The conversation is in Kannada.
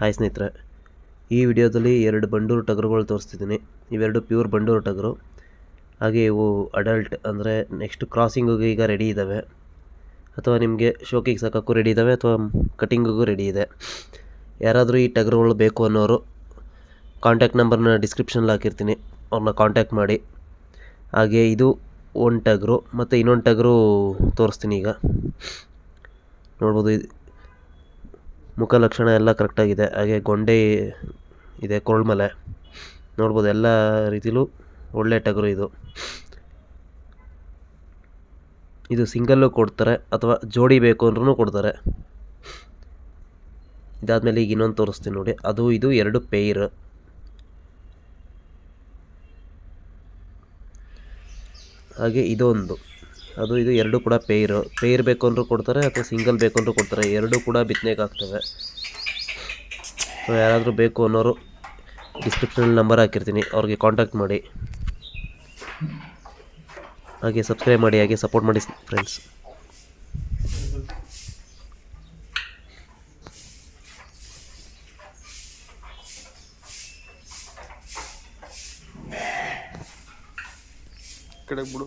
ಹಾಯ್ ಸ್ನೇಹಿತರೆ, ಈ ವಿಡಿಯೋದಲ್ಲಿ 2 ಬಂಡೂರು ಟಗರುಗಳು ತೋರಿಸ್ತಿದ್ದೀನಿ. ಇವೆರಡು ಪ್ಯೂರ್ ಬಂಡೂರು ಟಗರು. ಹಾಗೆ ಇವು ಅಡಲ್ಟ್ ಅಂದರೆ ನೆಕ್ಸ್ಟ್ ಕ್ರಾಸಿಂಗಿಗೆ ಈಗ ರೆಡಿ ಇದ್ದಾವೆ, ಅಥವಾ ನಿಮಗೆ ಶೋಕಿಗೆ ಸಾಕೋಕ್ಕೂ ರೆಡಿ ಇದ್ದಾವೆ, ಅಥವಾ ಕಟಿಂಗಿಗೂ ರೆಡಿ ಇದೆ. ಯಾರಾದರೂ ಈ ಟಗರುಗಳು ಬೇಕು ಅನ್ನೋರು ಕಾಂಟ್ಯಾಕ್ಟ್ ನಂಬರ್ನ ಡಿಸ್ಕ್ರಿಪ್ಷನಲ್ಲಿ ಹಾಕಿರ್ತೀನಿ, ಅವ್ರನ್ನ ಕಾಂಟ್ಯಾಕ್ಟ್ ಮಾಡಿ. ಹಾಗೆ ಇದು ಒಂದು ಟಗರು ಮತ್ತು ಇನ್ನೊಂದು ಟಗರು ತೋರಿಸ್ತೀನಿ. ಈಗ ನೋಡ್ಬೋದು, ಮುಖ ಲಕ್ಷಣ ಎಲ್ಲ ಕರೆಕ್ಟಾಗಿದೆ. ಹಾಗೆ ಗೊಂಡೆ ಇದೆ, ಕೊರಳ್ಮಲೆ ನೋಡ್ಬೋದು. ಎಲ್ಲ ರೀತಿಲೂ ಒಳ್ಳೆ ಟಗರು ಇದು. ಇದು ಸಿಂಗಲ್ಲು ಕೊಡ್ತಾರೆ, ಅಥವಾ ಜೋಡಿ ಬೇಕು ಅಂದ್ರೂ ಕೊಡ್ತಾರೆ. ಇದಾದಮೇಲೆ ಈಗ ಇನ್ನೊಂದು ತೋರಿಸ್ತೀನಿ ನೋಡಿ, ಅದು ಇದು 2 ಪೇರ್. ಹಾಗೆ ಇದೊಂದು, ಅದು ಇದು 2 ಕೂಡ ಪೇರ್ ಬೇಕು ಅಂದರೂ ಕೊಡ್ತಾರೆ, ಅಥವಾ ಸಿಂಗಲ್ ಬೇಕು ಅಂದರೂ ಕೊಡ್ತಾರೆ. 2 ಕೂಡ ಬಿತ್ತನೆಗೆ ಆಗ್ತವೆ. ಯಾರಾದರೂ ಬೇಕು ಅನ್ನೋರು ಡಿಸ್ಕ್ರಿಪ್ಷನಲ್ಲಿ ನಂಬರ್ ಹಾಕಿರ್ತೀನಿ, ಅವ್ರಿಗೆ ಕಾಂಟ್ಯಾಕ್ಟ್ ಮಾಡಿ. ಹಾಗೆ ಸಬ್ಸ್ಕ್ರೈಬ್ ಮಾಡಿ, ಹಾಗೆ ಸಪೋರ್ಟ್ ಮಾಡಿ ಫ್ರೆಂಡ್ಸ್. ಕಡೆಗೆ ಬಿಡು.